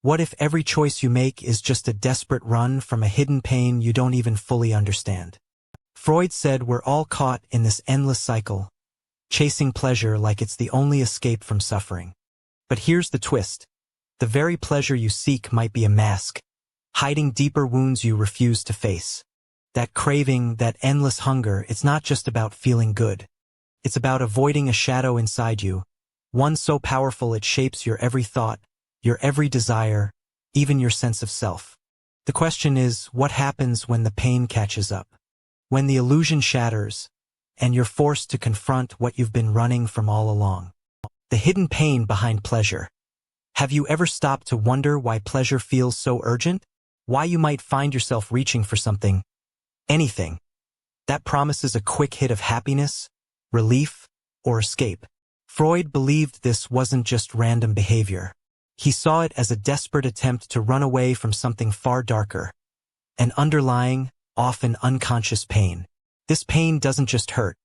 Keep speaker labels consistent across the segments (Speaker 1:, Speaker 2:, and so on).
Speaker 1: What if every choice you make is just a desperate run from a hidden pain you don't even fully understand? Freud said we're all caught in this endless cycle, chasing pleasure like it's the only escape from suffering. But here's the twist. The very pleasure you seek might be a mask, hiding deeper wounds you refuse to face. That craving, that endless hunger, it's not just about feeling good. It's about avoiding a shadow inside you, one so powerful it shapes your every thought, your every desire, even your sense of self. The question is, what happens when the pain catches up? When the illusion shatters, and you're forced to confront what you've been running from all along. The hidden pain behind pleasure. Have you ever stopped to wonder why pleasure feels so urgent? Why you might find yourself reaching for something, anything, that promises a quick hit of happiness, relief, or escape? Freud believed this wasn't just random behavior. He saw it as a desperate attempt to run away from something far darker, an underlying, often unconscious pain. This pain doesn't just hurt.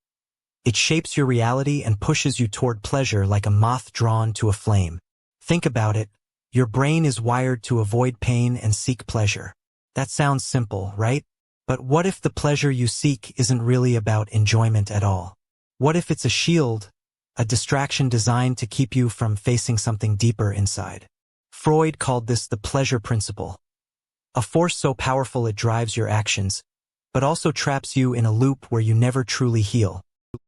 Speaker 1: It shapes your reality and pushes you toward pleasure like a moth drawn to a flame. Think about it. Your brain is wired to avoid pain and seek pleasure. That sounds simple, right? But what if the pleasure you seek isn't really about enjoyment at all? What if it's a shield, a distraction designed to keep you from facing something deeper inside? Freud called this the pleasure principle. A force so powerful it drives your actions, but also traps you in a loop where you never truly heal.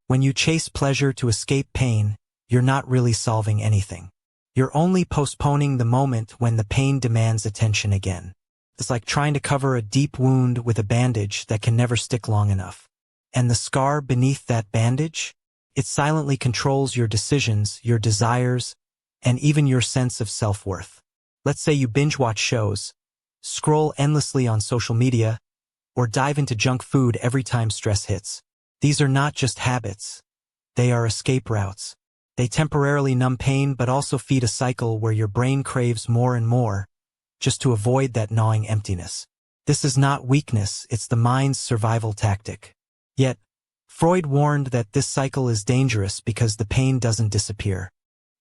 Speaker 1: When you chase pleasure to escape pain, you're not really solving anything. You're only postponing the moment when the pain demands attention again. It's like trying to cover a deep wound with a bandage that can never stick long enough. And the scar beneath that bandage? It silently controls your decisions, your desires, and even your sense of self-worth. Let's say you binge-watch shows, scroll endlessly on social media, or dive into junk food every time stress hits. These are not just habits. They are escape routes. They temporarily numb pain but also feed a cycle where your brain craves more and more, just to avoid that gnawing emptiness. This is not weakness, it's the mind's survival tactic. Yet, Freud warned that this cycle is dangerous because the pain doesn't disappear.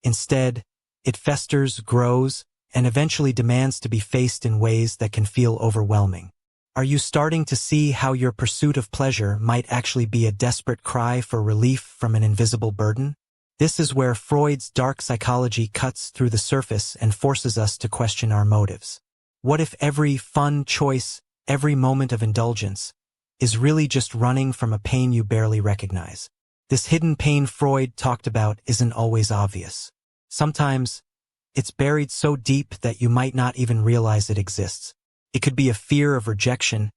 Speaker 1: Instead, it festers, grows, and eventually demands to be faced in ways that can feel overwhelming. Are you starting to see how your pursuit of pleasure might actually be a desperate cry for relief from an invisible burden? This is where Freud's dark psychology cuts through the surface and forces us to question our motives. What if every fun choice, every moment of indulgence, is really just running from a pain you barely recognize? This hidden pain Freud talked about isn't always obvious. Sometimes, it's buried so deep that you might not even realize it exists. It could be a fear of rejection,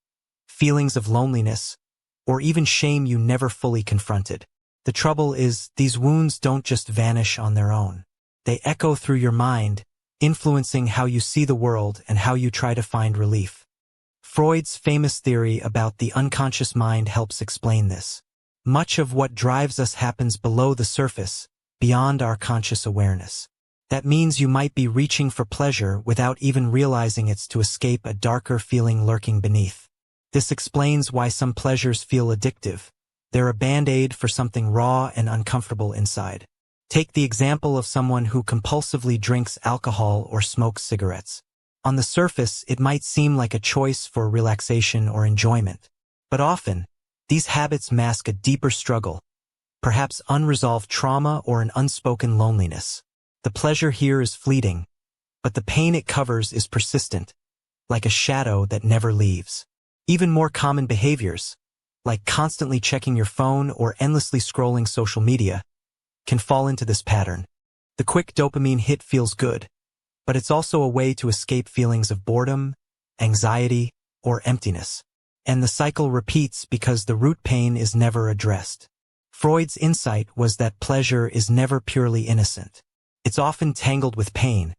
Speaker 1: feelings of loneliness, or even shame you never fully confronted. The trouble is, these wounds don't just vanish on their own. They echo through your mind, influencing how you see the world and how you try to find relief. Freud's famous theory about the unconscious mind helps explain this. Much of what drives us happens below the surface, beyond our conscious awareness. That means you might be reaching for pleasure without even realizing it's to escape a darker feeling lurking beneath. This explains why some pleasures feel addictive. They're a band-aid for something raw and uncomfortable inside. Take the example of someone who compulsively drinks alcohol or smokes cigarettes. On the surface, it might seem like a choice for relaxation or enjoyment. But often, these habits mask a deeper struggle, perhaps unresolved trauma or an unspoken loneliness. The pleasure here is fleeting, but the pain it covers is persistent, like a shadow that never leaves. Even more common behaviors, like constantly checking your phone or endlessly scrolling social media, can fall into this pattern. The quick dopamine hit feels good, but it's also a way to escape feelings of boredom, anxiety, or emptiness. And the cycle repeats because the root pain is never addressed. Freud's insight was that pleasure is never purely innocent. It's often tangled with pain,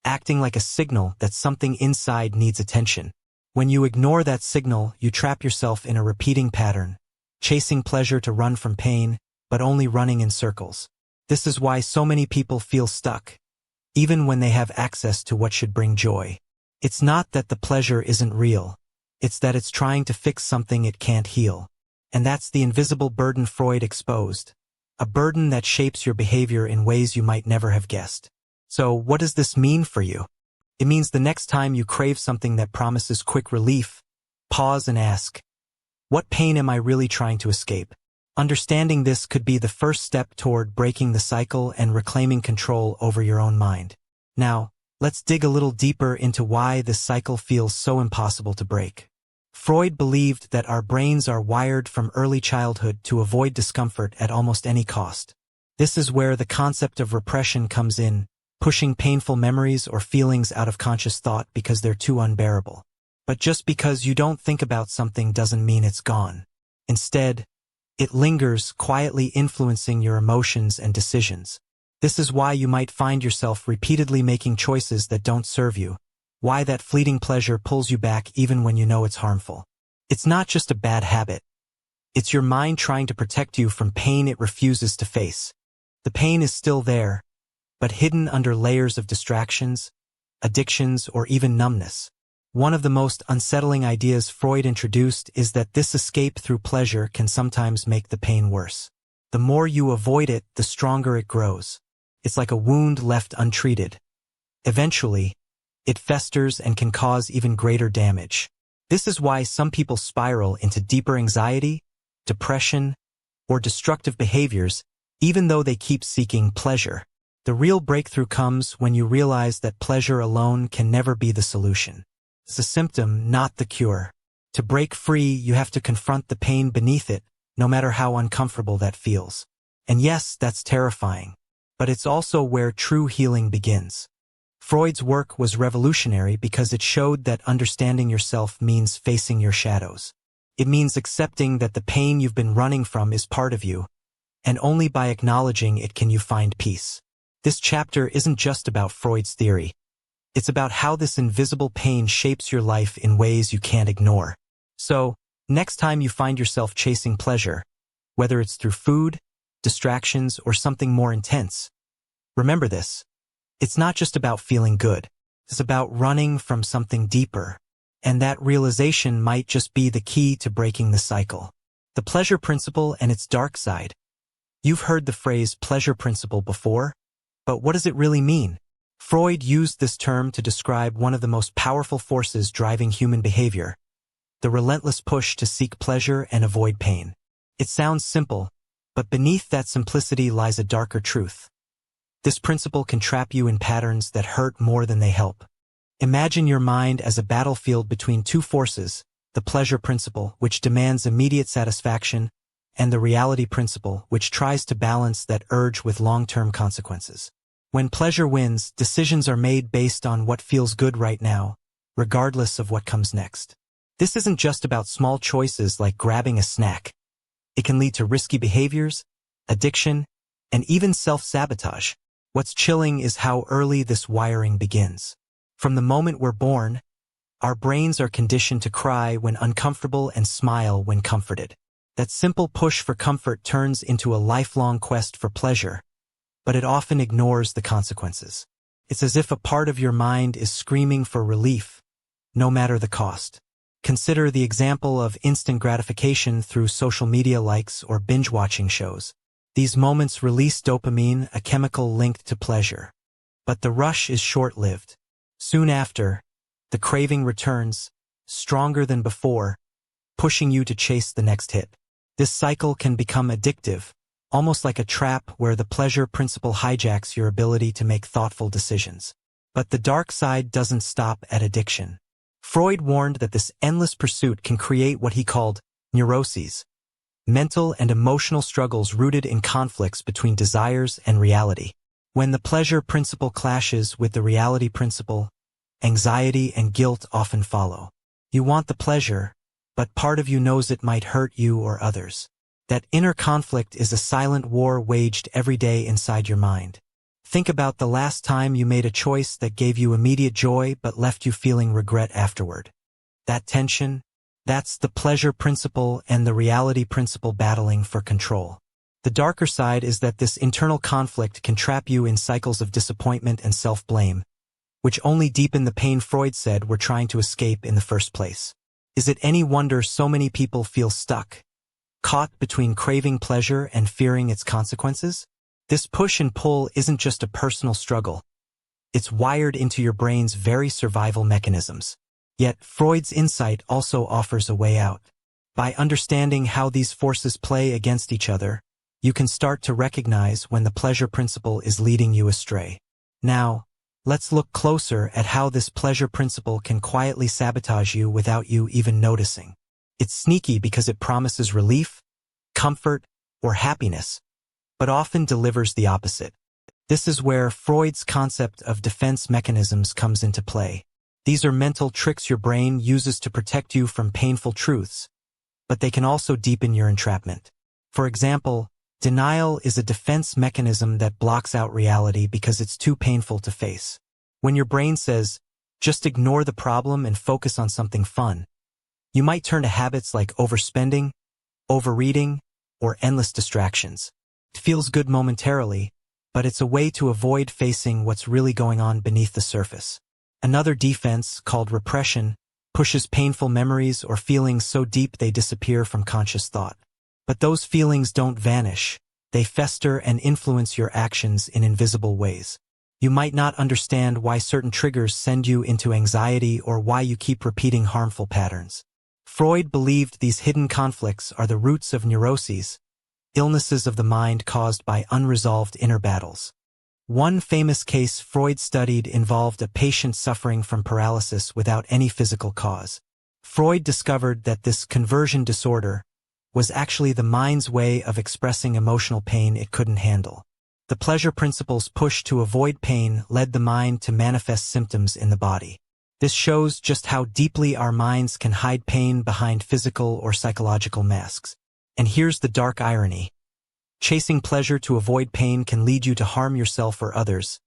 Speaker 1: acting like a signal that something inside needs attention. When you ignore that signal, you trap yourself in a repeating pattern, chasing pleasure to run from pain, but only running in circles. This is why so many people feel stuck, even when they have access to what should bring joy. It's not that the pleasure isn't real, it's that it's trying to fix something it can't heal. And that's the invisible burden Freud exposed. A burden that shapes your behavior in ways you might never have guessed. So, what does this mean for you? It means the next time you crave something that promises quick relief, pause and ask, what pain am I really trying to escape? Understanding this could be the first step toward breaking the cycle and reclaiming control over your own mind. Now, let's dig a little deeper into why this cycle feels so impossible to break. Freud believed that our brains are wired from early childhood to avoid discomfort at almost any cost. This is where the concept of repression comes in, pushing painful memories or feelings out of conscious thought because they're too unbearable. But just because you don't think about something doesn't mean it's gone. Instead, it lingers, quietly influencing your emotions and decisions. This is why you might find yourself repeatedly making choices that don't serve you, why that fleeting pleasure pulls you back even when you know it's harmful. It's not just a bad habit. It's your mind trying to protect you from pain it refuses to face. The pain is still there, but hidden under layers of distractions, addictions, or even numbness. One of the most unsettling ideas Freud introduced is that this escape through pleasure can sometimes make the pain worse. The more you avoid it, the stronger it grows. It's like a wound left untreated. Eventually, it festers and can cause even greater damage. This is why some people spiral into deeper anxiety, depression, or destructive behaviors, even though they keep seeking pleasure. The real breakthrough comes when you realize that pleasure alone can never be the solution. It's a symptom, not the cure. To break free, you have to confront the pain beneath it, no matter how uncomfortable that feels. And yes, that's terrifying. But it's also where true healing begins. Freud's work was revolutionary because it showed that understanding yourself means facing your shadows. It means accepting that the pain you've been running from is part of you, and only by acknowledging it can you find peace. This chapter isn't just about Freud's theory. It's about how this invisible pain shapes your life in ways you can't ignore. So, next time you find yourself chasing pleasure, whether it's through food, distractions, or something more intense, remember this. It's not just about feeling good. It's about running from something deeper. And that realization might just be the key to breaking the cycle. The pleasure principle and its dark side. You've heard the phrase pleasure principle before, but what does it really mean? Freud used this term to describe one of the most powerful forces driving human behavior, the relentless push to seek pleasure and avoid pain. It sounds simple, but beneath that simplicity lies a darker truth. This principle can trap you in patterns that hurt more than they help. Imagine your mind as a battlefield between two forces, the pleasure principle, which demands immediate satisfaction, and the reality principle, which tries to balance that urge with long-term consequences. When pleasure wins, decisions are made based on what feels good right now, regardless of what comes next. This isn't just about small choices like grabbing a snack. It can lead to risky behaviors, addiction, and even self-sabotage. What's chilling is how early this wiring begins. From the moment we're born, our brains are conditioned to cry when uncomfortable and smile when comforted. That simple push for comfort turns into a lifelong quest for pleasure, but it often ignores the consequences. It's as if a part of your mind is screaming for relief, no matter the cost. Consider the example of instant gratification through social media likes or binge-watching shows. These moments release dopamine, a chemical linked to pleasure. But the rush is short-lived. Soon after, the craving returns, stronger than before, pushing you to chase the next hit. This cycle can become addictive, almost like a trap where the pleasure principle hijacks your ability to make thoughtful decisions. But the dark side doesn't stop at addiction. Freud warned that this endless pursuit can create what he called neuroses, mental and emotional struggles rooted in conflicts between desires and reality. When the pleasure principle clashes with the reality principle, anxiety and guilt often follow. You want the pleasure, but part of you knows it might hurt you or others. That inner conflict is a silent war waged every day inside your mind. Think about the last time you made a choice that gave you immediate joy but left you feeling regret afterward. That tension, that's the pleasure principle and the reality principle battling for control. The darker side is that this internal conflict can trap you in cycles of disappointment and self-blame, which only deepen the pain Freud said we're trying to escape in the first place. Is it any wonder so many people feel stuck, caught between craving pleasure and fearing its consequences? This push and pull isn't just a personal struggle. It's wired into your brain's very survival mechanisms. Yet, Freud's insight also offers a way out. By understanding how these forces play against each other, you can start to recognize when the pleasure principle is leading you astray. Now, let's look closer at how this pleasure principle can quietly sabotage you without you even noticing. It's sneaky because it promises relief, comfort, or happiness, but often delivers the opposite. This is where Freud's concept of defense mechanisms comes into play. These are mental tricks your brain uses to protect you from painful truths, but they can also deepen your entrapment. For example, denial is a defense mechanism that blocks out reality because it's too painful to face. When your brain says, just ignore the problem and focus on something fun, you might turn to habits like overspending, overreading, or endless distractions. It feels good momentarily, but it's a way to avoid facing what's really going on beneath the surface. Another defense, called repression, pushes painful memories or feelings so deep they disappear from conscious thought. But those feelings don't vanish. They fester and influence your actions in invisible ways. You might not understand why certain triggers send you into anxiety or why you keep repeating harmful patterns. Freud believed these hidden conflicts are the roots of neuroses, illnesses of the mind caused by unresolved inner battles. One famous case Freud studied involved a patient suffering from paralysis without any physical cause. Freud discovered that this conversion disorder was actually the mind's way of expressing emotional pain it couldn't handle. The pleasure principle's push to avoid pain led the mind to manifest symptoms in the body. This shows just how deeply our minds can hide pain behind physical or psychological masks. And here's the dark irony. Chasing pleasure to avoid pain can lead you to harm yourself or others,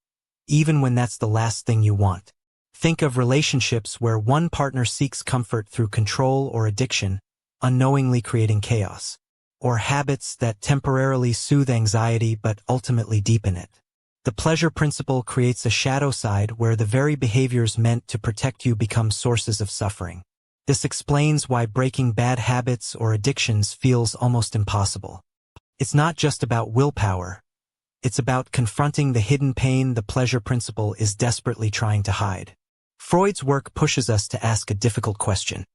Speaker 1: even when that's the last thing you want. Think of relationships where one partner seeks comfort through control or addiction, unknowingly creating chaos, or habits that temporarily soothe anxiety but ultimately deepen it. The pleasure principle creates a shadow side where the very behaviors meant to protect you become sources of suffering. This explains why breaking bad habits or addictions feels almost impossible. It's not just about willpower. It's about confronting the hidden pain the pleasure principle is desperately trying to hide. Freud's work pushes us to ask a difficult question.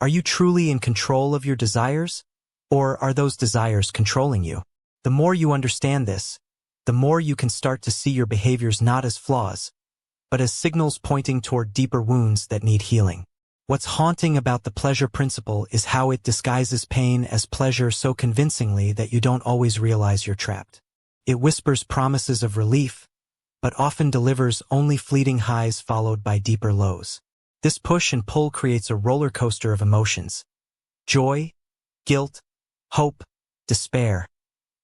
Speaker 1: Are you truly in control of your desires? Or are those desires controlling you? The more you understand this, the more you can start to see your behaviors not as flaws, but as signals pointing toward deeper wounds that need healing. What's haunting about the pleasure principle is how it disguises pain as pleasure so convincingly that you don't always realize you're trapped. It whispers promises of relief, but often delivers only fleeting highs followed by deeper lows. This push and pull creates a roller coaster of emotions. Joy, guilt, hope, despair,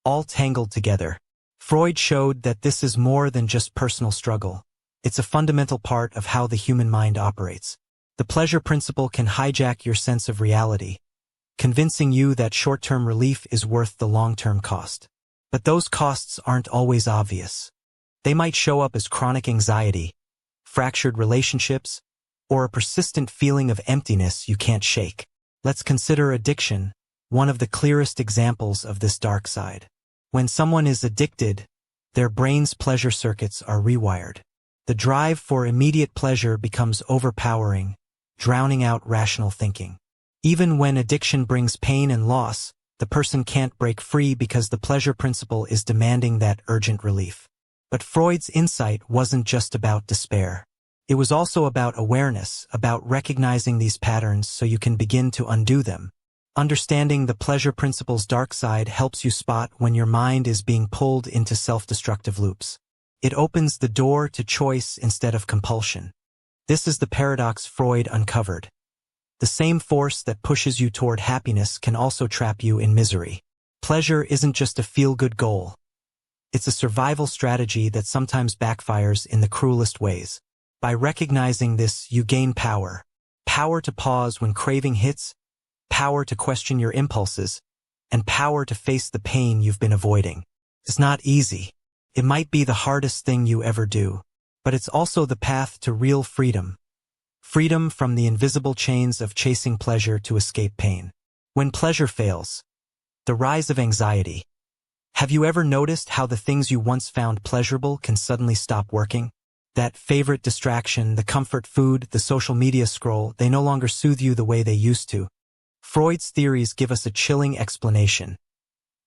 Speaker 1: all tangled together. Freud showed that this is more than just personal struggle. It's a fundamental part of how the human mind operates. The pleasure principle can hijack your sense of reality, convincing you that short-term relief is worth the long-term cost. But those costs aren't always obvious. They might show up as chronic anxiety, fractured relationships, or a persistent feeling of emptiness you can't shake. Let's consider addiction, one of the clearest examples of this dark side. When someone is addicted, their brain's pleasure circuits are rewired. The drive for immediate pleasure becomes overpowering, drowning out rational thinking. Even when addiction brings pain and loss, the person can't break free because the pleasure principle is demanding that urgent relief. But Freud's insight wasn't just about despair. It was also about awareness, about recognizing these patterns so you can begin to undo them. Understanding the pleasure principle's dark side helps you spot when your mind is being pulled into self-destructive loops. It opens the door to choice instead of compulsion. This is the paradox Freud uncovered. The same force that pushes you toward happiness can also trap you in misery. Pleasure isn't just a feel-good goal. It's a survival strategy that sometimes backfires in the cruelest ways. By recognizing this, you gain power. Power to pause when craving hits, power to question your impulses, and power to face the pain you've been avoiding. It's not easy. It might be the hardest thing you ever do. But it's also the path to real freedom. Freedom from the invisible chains of chasing pleasure to escape pain. When pleasure fails, the rise of anxiety. Have you ever noticed how the things you once found pleasurable can suddenly stop working? That favorite distraction, the comfort food, the social media scroll, they no longer soothe you the way they used to. Freud's theories give us a chilling explanation.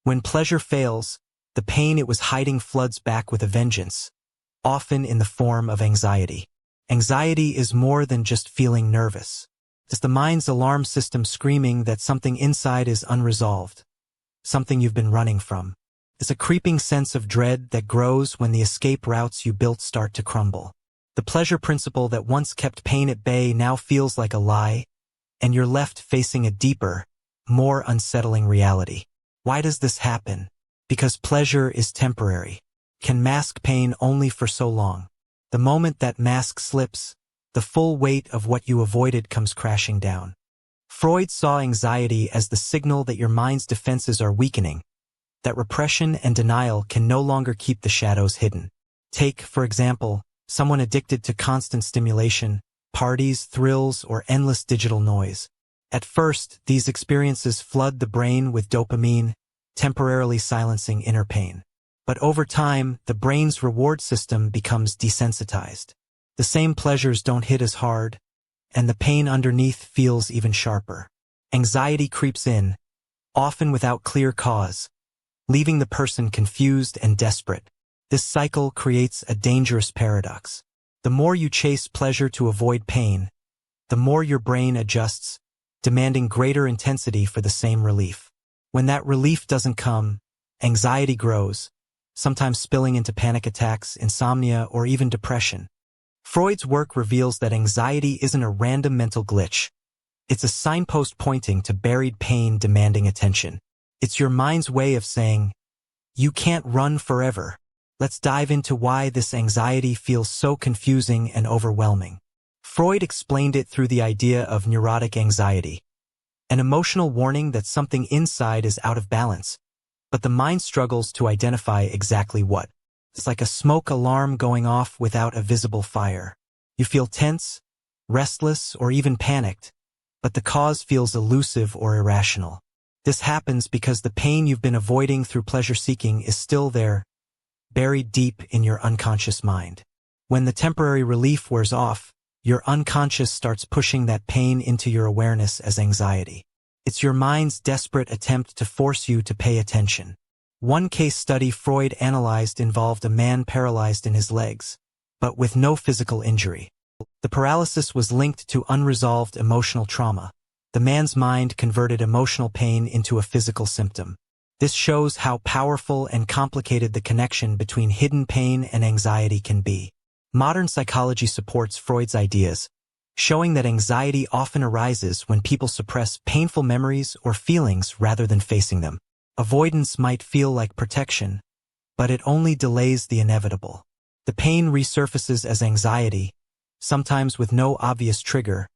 Speaker 1: When pleasure fails, the pain it was hiding floods back with a vengeance, often in the form of anxiety. Anxiety is more than just feeling nervous. It's the mind's alarm system screaming that something inside is unresolved, something you've been running from. It's a creeping sense of dread that grows when the escape routes you built start to crumble. The pleasure principle that once kept pain at bay now feels like a lie, and you're left facing a deeper, more unsettling reality. Why does this happen? Because pleasure is temporary, can mask pain only for so long. The moment that mask slips, the full weight of what you avoided comes crashing down. Freud saw anxiety as the signal that your mind's defenses are weakening, that repression and denial can no longer keep the shadows hidden. Take, for example, someone addicted to constant stimulation, parties, thrills, or endless digital noise. At first, these experiences flood the brain with dopamine, temporarily silencing inner pain. But over time, the brain's reward system becomes desensitized. The same pleasures don't hit as hard, and the pain underneath feels even sharper. Anxiety creeps in, often without clear cause, leaving the person confused and desperate. This cycle creates a dangerous paradox. The more you chase pleasure to avoid pain, the more your brain adjusts, demanding greater intensity for the same relief. When that relief doesn't come, anxiety grows, sometimes spilling into panic attacks, insomnia, or even depression. Freud's work reveals that anxiety isn't a random mental glitch. It's a signpost pointing to buried pain demanding attention. It's your mind's way of saying, you can't run forever. Let's dive into why this anxiety feels so confusing and overwhelming. Freud explained it through the idea of neurotic anxiety, an emotional warning that something inside is out of balance, but the mind struggles to identify exactly what. It's like a smoke alarm going off without a visible fire. You feel tense, restless, or even panicked, but the cause feels elusive or irrational. This happens because the pain you've been avoiding through pleasure-seeking is still there, buried deep in your unconscious mind. When the temporary relief wears off, your unconscious starts pushing that pain into your awareness as anxiety. It's your mind's desperate attempt to force you to pay attention. One case study Freud analyzed involved a man paralyzed in his legs, but with no physical injury. The paralysis was linked to unresolved emotional trauma. The man's mind converted emotional pain into a physical symptom. This shows how powerful and complicated the connection between hidden pain and anxiety can be. Modern psychology supports Freud's ideas, showing that anxiety often arises when people suppress painful memories or feelings rather than facing them. Avoidance might feel like protection, but it only delays the inevitable. The pain resurfaces as anxiety, sometimes with no obvious trigger,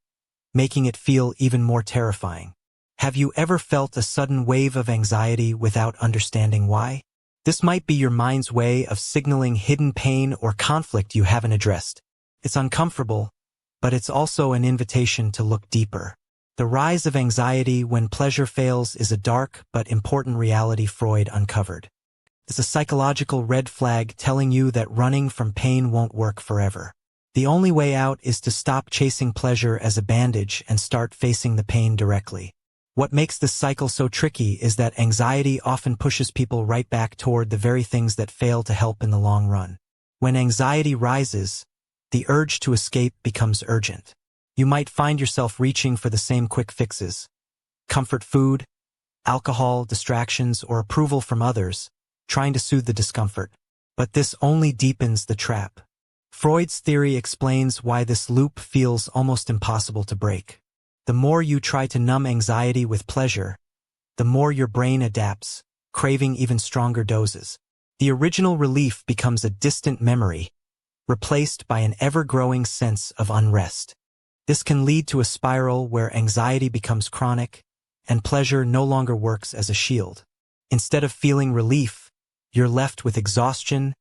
Speaker 1: making it feel even more terrifying. Have you ever felt a sudden wave of anxiety without understanding why? This might be your mind's way of signaling hidden pain or conflict you haven't addressed. It's uncomfortable, but it's also an invitation to look deeper. The rise of anxiety when pleasure fails is a dark but important reality Freud uncovered. It's a psychological red flag telling you that running from pain won't work forever. The only way out is to stop chasing pleasure as a bandage and start facing the pain directly. What makes this cycle so tricky is that anxiety often pushes people right back toward the very things that fail to help in the long run. When anxiety rises, the urge to escape becomes urgent. You might find yourself reaching for the same quick fixes: comfort food, alcohol, distractions, or approval from others, trying to soothe the discomfort. But this only deepens the trap. Freud's theory explains why this loop feels almost impossible to break. The more you try to numb anxiety with pleasure, the more your brain adapts, craving even stronger doses. The original relief becomes a distant memory, replaced by an ever-growing sense of unrest. This can lead to a spiral where anxiety becomes chronic, and pleasure no longer works as a shield. Instead of feeling relief, you're left with exhaustion,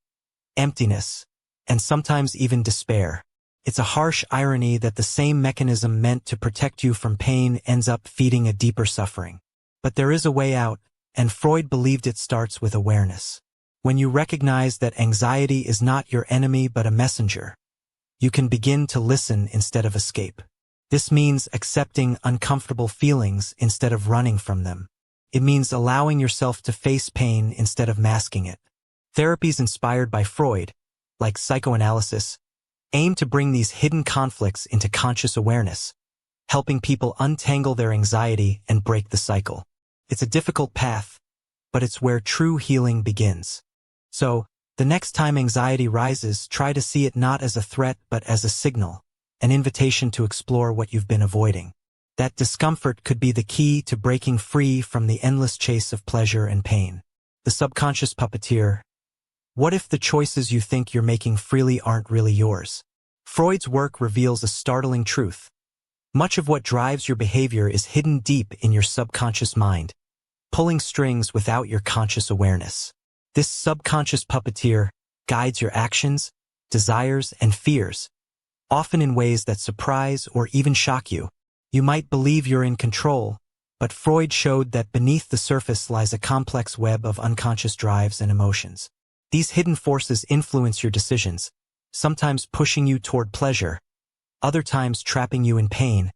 Speaker 1: emptiness, and sometimes even despair. It's a harsh irony that the same mechanism meant to protect you from pain ends up feeding a deeper suffering. But there is a way out, and Freud believed it starts with awareness. When you recognize that anxiety is not your enemy but a messenger, you can begin to listen instead of escape. This means accepting uncomfortable feelings instead of running from them. It means allowing yourself to face pain instead of masking it. Therapies inspired by Freud, like psychoanalysis, aim to bring these hidden conflicts into conscious awareness, helping people untangle their anxiety and break the cycle. It's a difficult path, but it's where true healing begins. So, the next time anxiety rises, try to see it not as a threat but as a signal, an invitation to explore what you've been avoiding. That discomfort could be the key to breaking free from the endless chase of pleasure and pain. The subconscious puppeteer. What if the choices you think you're making freely aren't really yours? Freud's work reveals a startling truth. Much of what drives your behavior is hidden deep in your subconscious mind, pulling strings without your conscious awareness. This subconscious puppeteer guides your actions, desires, and fears, often in ways that surprise or even shock you. You might believe you're in control, but Freud showed that beneath the surface lies a complex web of unconscious drives and emotions. These hidden forces influence your decisions, sometimes pushing you toward pleasure, other times trapping you in pain,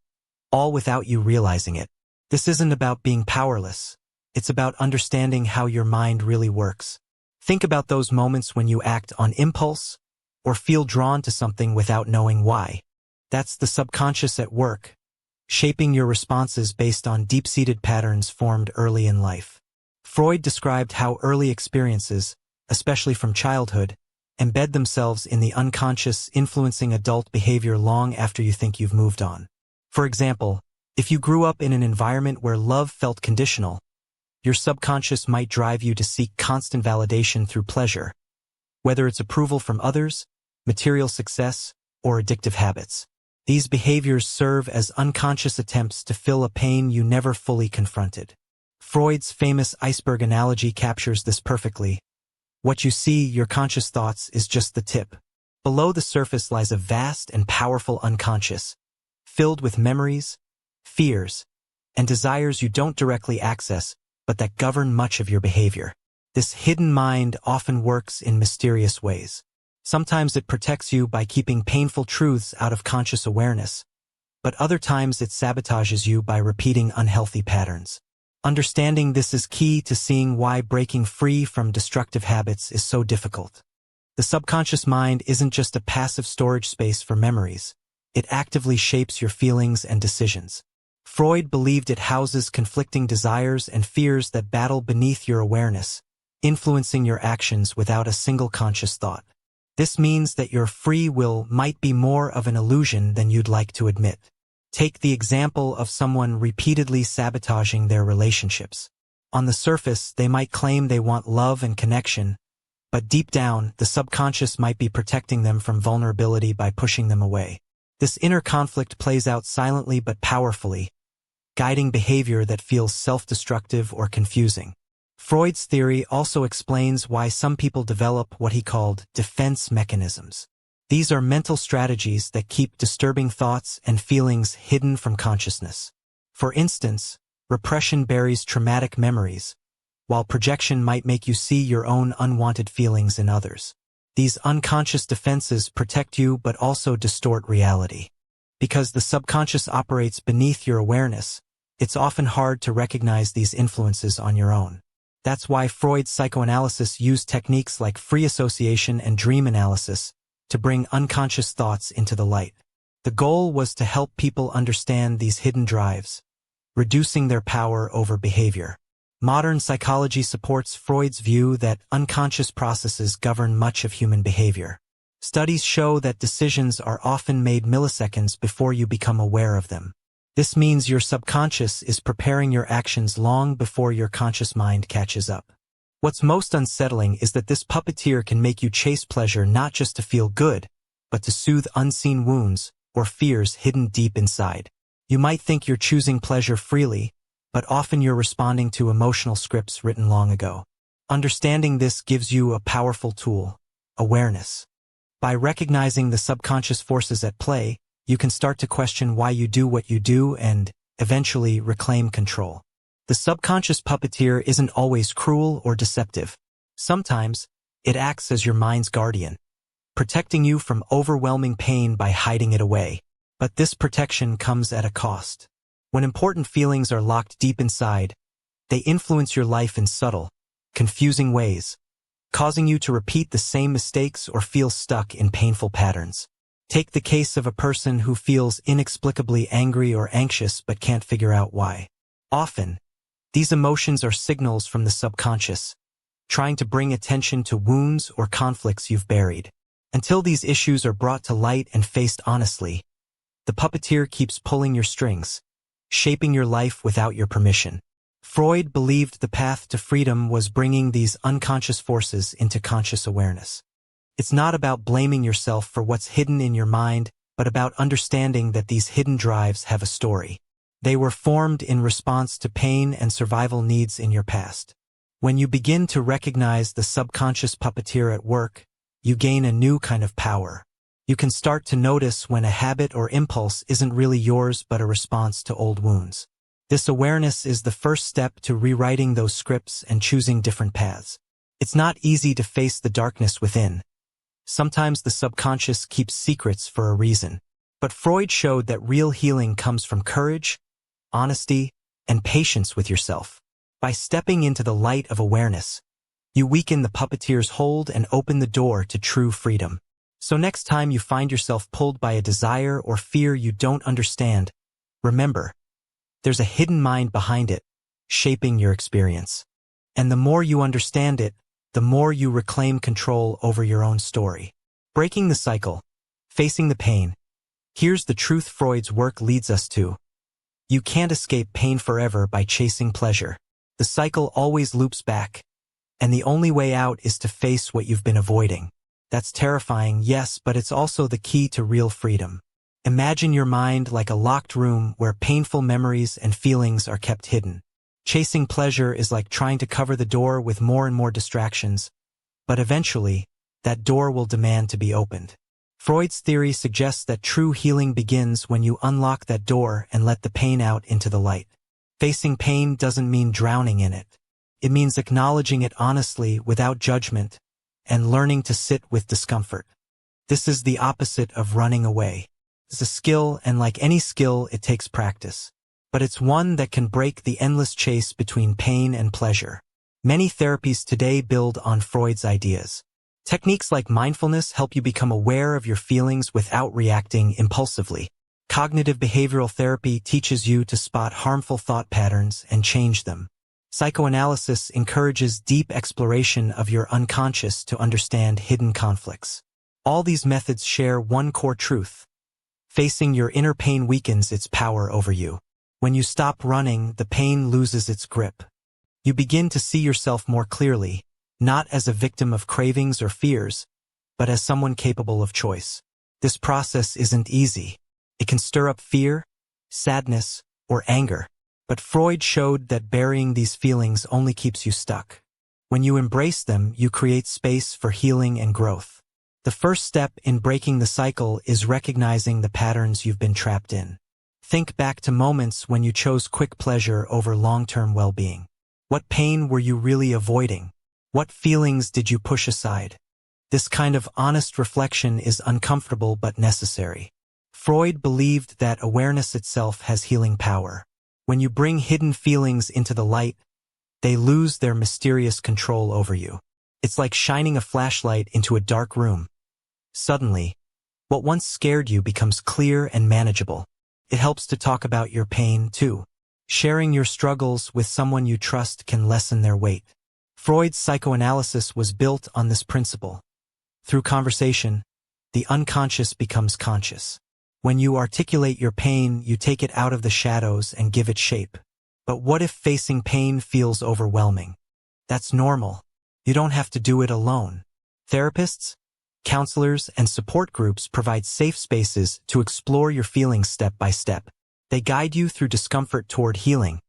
Speaker 1: all without you realizing it. This isn't about being powerless. It's about understanding how your mind really works. Think about those moments when you act on impulse or feel drawn to something without knowing why. That's the subconscious at work, shaping your responses based on deep-seated patterns formed early in life. Freud described how early experiences, especially from childhood, embed themselves in the unconscious, influencing adult behavior long after you think you've moved on. For example, if you grew up in an environment where love felt conditional, your subconscious might drive you to seek constant validation through pleasure, whether it's approval from others, material success, or addictive habits. These behaviors serve as unconscious attempts to fill a pain you never fully confronted. Freud's famous iceberg analogy captures this perfectly. What you see, your conscious thoughts, is just the tip. Below the surface lies a vast and powerful unconscious, filled with memories, fears, and desires you don't directly access, but that govern much of your behavior. This hidden mind often works in mysterious ways. Sometimes it protects you by keeping painful truths out of conscious awareness, but other times it sabotages you by repeating unhealthy patterns. Understanding this is key to seeing why breaking free from destructive habits is so difficult. The subconscious mind isn't just a passive storage space for memories. It actively shapes your feelings and decisions. Freud believed it houses conflicting desires and fears that battle beneath your awareness, influencing your actions without a single conscious thought. This means that your free will might be more of an illusion than you'd like to admit. Take the example of someone repeatedly sabotaging their relationships. On the surface, they might claim they want love and connection, but deep down, the subconscious might be protecting them from vulnerability by pushing them away. This inner conflict plays out silently but powerfully, guiding behavior that feels self-destructive or confusing. Freud's theory also explains why some people develop what he called defense mechanisms. These are mental strategies that keep disturbing thoughts and feelings hidden from consciousness. For instance, repression buries traumatic memories, while projection might make you see your own unwanted feelings in others. These unconscious defenses protect you but also distort reality. Because the subconscious operates beneath your awareness, it's often hard to recognize these influences on your own. That's why Freud's psychoanalysis used techniques like free association and dream analysis to bring unconscious thoughts into the light. The goal was to help people understand these hidden drives, reducing their power over behavior. Modern psychology supports Freud's view that unconscious processes govern much of human behavior. Studies show that decisions are often made milliseconds before you become aware of them. This means your subconscious is preparing your actions long before your conscious mind catches up. What's most unsettling is that this puppeteer can make you chase pleasure not just to feel good, but to soothe unseen wounds or fears hidden deep inside. You might think you're choosing pleasure freely, but often you're responding to emotional scripts written long ago. Understanding this gives you a powerful tool: awareness. By recognizing the subconscious forces at play, you can start to question why you do what you do and, eventually, reclaim control. The subconscious puppeteer isn't always cruel or deceptive. Sometimes, it acts as your mind's guardian, protecting you from overwhelming pain by hiding it away. But this protection comes at a cost. When important feelings are locked deep inside, they influence your life in subtle, confusing ways, causing you to repeat the same mistakes or feel stuck in painful patterns. Take the case of a person who feels inexplicably angry or anxious but can't figure out why. Often, these emotions are signals from the subconscious, trying to bring attention to wounds or conflicts you've buried. Until these issues are brought to light and faced honestly, the puppeteer keeps pulling your strings, shaping your life without your permission. Freud believed the path to freedom was bringing these unconscious forces into conscious awareness. It's not about blaming yourself for what's hidden in your mind, but about understanding that these hidden drives have a story. They were formed in response to pain and survival needs in your past. When you begin to recognize the subconscious puppeteer at work, you gain a new kind of power. You can start to notice when a habit or impulse isn't really yours but a response to old wounds. This awareness is the first step to rewriting those scripts and choosing different paths. It's not easy to face the darkness within. Sometimes the subconscious keeps secrets for a reason. But Freud showed that real healing comes from courage, honesty, and patience with yourself. By stepping into the light of awareness, you weaken the puppeteer's hold and open the door to true freedom. So next time you find yourself pulled by a desire or fear you don't understand, remember, there's a hidden mind behind it, shaping your experience. And the more you understand it, the more you reclaim control over your own story. Breaking the cycle, facing the pain. Here's the truth Freud's work leads us to. You can't escape pain forever by chasing pleasure. The cycle always loops back, and the only way out is to face what you've been avoiding. That's terrifying, yes, but it's also the key to real freedom. Imagine your mind like a locked room where painful memories and feelings are kept hidden. Chasing pleasure is like trying to cover the door with more and more distractions, but eventually, that door will demand to be opened. Freud's theory suggests that true healing begins when you unlock that door and let the pain out into the light. Facing pain doesn't mean drowning in it. It means acknowledging it honestly without judgment and learning to sit with discomfort. This is the opposite of running away. It's a skill, and like any skill, it takes practice. But it's one that can break the endless chase between pain and pleasure. Many therapies today build on Freud's ideas. Techniques like mindfulness help you become aware of your feelings without reacting impulsively. Cognitive behavioral therapy teaches you to spot harmful thought patterns and change them. Psychoanalysis encourages deep exploration of your unconscious to understand hidden conflicts. All these methods share one core truth. Facing your inner pain weakens its power over you. When you stop running, the pain loses its grip. You begin to see yourself more clearly, not as a victim of cravings or fears, but as someone capable of choice. This process isn't easy. It can stir up fear, sadness, or anger. But Freud showed that burying these feelings only keeps you stuck. When you embrace them, you create space for healing and growth. The first step in breaking the cycle is recognizing the patterns you've been trapped in. Think back to moments when you chose quick pleasure over long-term well-being. What pain were you really avoiding? What feelings did you push aside? This kind of honest reflection is uncomfortable but necessary. Freud believed that awareness itself has healing power. When you bring hidden feelings into the light, they lose their mysterious control over you. It's like shining a flashlight into a dark room. Suddenly, what once scared you becomes clear and manageable. It helps to talk about your pain, too. Sharing your struggles with someone you trust can lessen their weight. Freud's psychoanalysis was built on this principle. Through conversation, the unconscious becomes conscious. When you articulate your pain, you take it out of the shadows and give it shape. But what if facing pain feels overwhelming? That's normal. You don't have to do it alone. Therapists, counselors, and support groups provide safe spaces to explore your feelings step by step. They guide you through discomfort toward healing,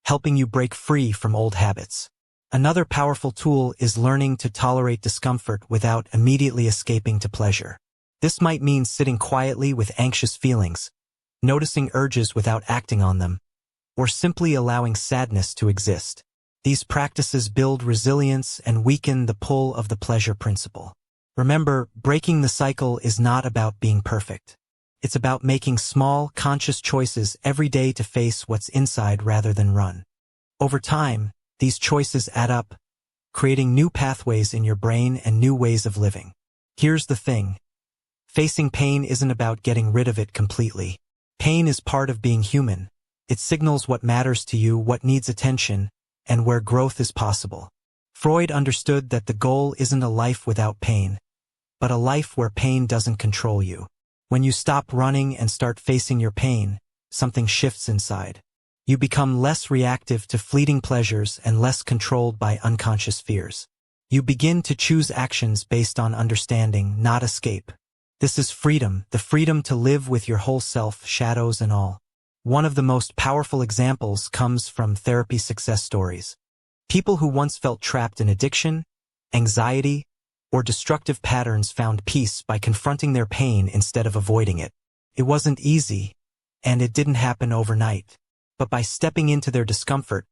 Speaker 1: helping you break free from old habits. Another powerful tool is learning to tolerate discomfort without immediately escaping to pleasure. This might mean sitting quietly with anxious feelings, noticing urges without acting on them, or simply allowing sadness to exist. These practices build resilience and weaken the pull of the pleasure principle. Remember, breaking the cycle is not about being perfect. It's about making small, conscious choices every day to face what's inside rather than run. Over time, these choices add up, creating new pathways in your brain and new ways of living. Here's the thing. Facing pain isn't about getting rid of it completely. Pain is part of being human. It signals what matters to you, what needs attention, and where growth is possible. Freud understood that the goal isn't a life without pain, but a life where pain doesn't control you. When you stop running and start facing your pain, something shifts inside. You become less reactive to fleeting pleasures and less controlled by unconscious fears. You begin to choose actions based on understanding, not escape. This is freedom, the freedom to live with your whole self, shadows and all. One of the most powerful examples comes from therapy success stories. People who once felt trapped in addiction, anxiety, or destructive patterns found peace by confronting their pain instead of avoiding it. It wasn't easy, and it didn't happen overnight. But by stepping into their discomfort,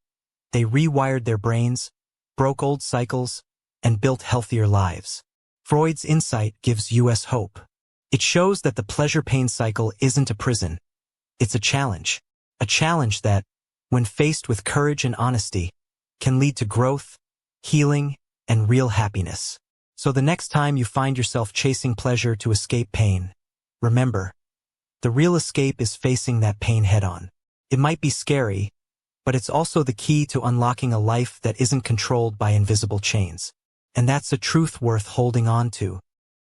Speaker 1: they rewired their brains, broke old cycles, and built healthier lives. Freud's insight gives us hope. It shows that the pleasure-pain cycle isn't a prison. It's a challenge that, when faced with courage and honesty, can lead to growth, healing, and real happiness. So the next time you find yourself chasing pleasure to escape pain, remember, the real escape is facing that pain head-on. It might be scary, but it's also the key to unlocking a life that isn't controlled by invisible chains. And that's a truth worth holding on to.